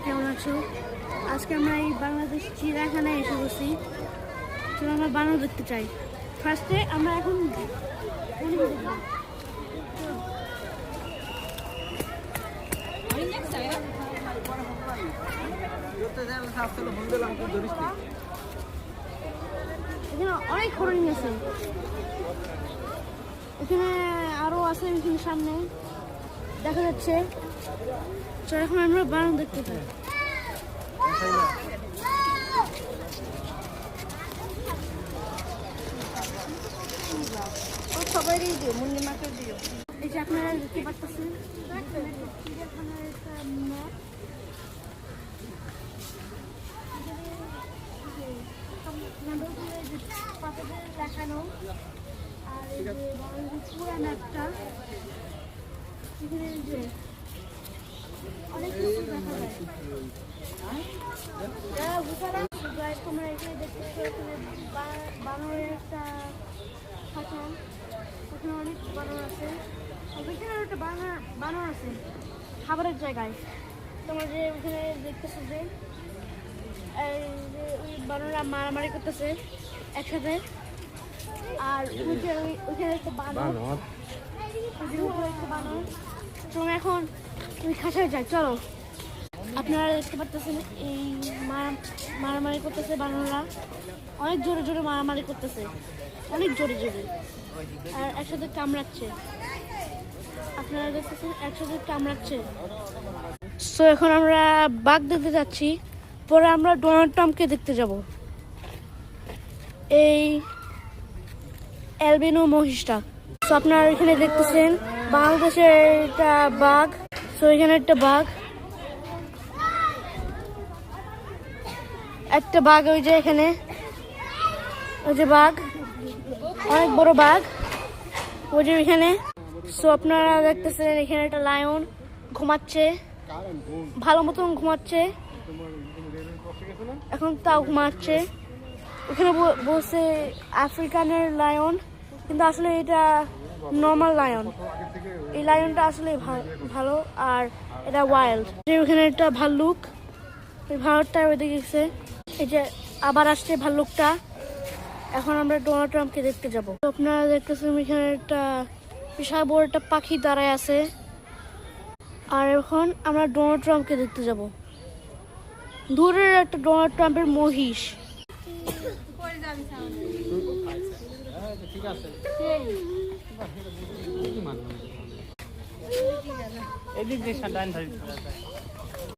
কেমন আছো? আজকে আমরা এই বাংলাদেশ চিড়িয়াখানায় এসে বসি। চলো আমরা বানর দেখতে চাই। ফার্স্টে আমরা এখন এখানে অনেক হরিণ আছে, এখানে আরো আছে, এখানে সামনে দেখা যাচ্ছে। তো এখন আমরা বানর দেখতে চাই। সবাইই দিও, মুন্নি মাকে দিও। এই যে আপনারা দেখতে পাচ্ছেন চিড়িয়াখানার একটা ম্যাপ। দেখানো আর এই যে পুরো ম্যাপটা, এখানে যে অনেক কিছু দেখা যায়। তোমরা এখানে দেখতেছো, এখানে বানরের একটা খাঁচা, ওখানে অনেক বানর আছে। ওইখানে একটা বানর আছে খাবারের জায়গায়। তোমরা যে ওখানে দেখতেছো যে ওই বানররা মারামারি করতেছে একসাথে। আর ওইখানে একটা বানর, একটা বানর। তোমরা এখন ওই খাঁচায় যাই, চলো। আপনারা দেখতে পাচ্ছেন এই মারামারি করতেছে বানররা, অনেক জোরে জোরে মারামারি করতেছে, অনেক জোরে জোরে, আর একসাথে কামড়াচ্ছে। আপনারা দেখতেছেন একসাথে কামড়াচ্ছে। সো এখন আমরা বাঘ দেখতে যাচ্ছি, পরে আমরা ডোনাল্ড ট্রাম্পকে দেখতে যাব। এই অ্যালবিনো মহিষটা। সো আপনারা এখানে দেখতেছেন বাংলাদেশের একটা বাঘ। সো এখানে একটা বাঘ, একটা বাঘ, ওই যে এখানে ওই যে বাঘ, অনেক বড় বাঘ ওই যে এখানে। সো আপনারা দেখতেছেন এখানে একটা লায়ন ঘুমাচ্ছে, ভালো মতন ঘুমাচ্ছে, এখন তাও ঘুমাচ্ছে। ওখানে বসে আফ্রিকানের লায়ন, কিন্তু আসলে এটা নর্মাল লায়ন। এই লায়নটা আসলে ভালো, আর এটা ওয়াইল্ড। ওখানে একটা ভাল্লুক, এই ভাল্লুকটা ওইদিকে গেছে। এই যে আবার আসছে ভাল্লুকটা। এখন আমরা ডোনাল্ড ট্রাম্পকে দেখতে যাব। আপনারা দেখতেছেন এখানে একটা বিশাল বড় একটা পাখি দাঁড়ায় আছে। আর এখন আমরা ডোনাল্ড ট্রাম্পকে দেখতে যাব। দূরের একটা ডোনাল্ড ট্রাম্পের মহিষ। এদিক দিয়ে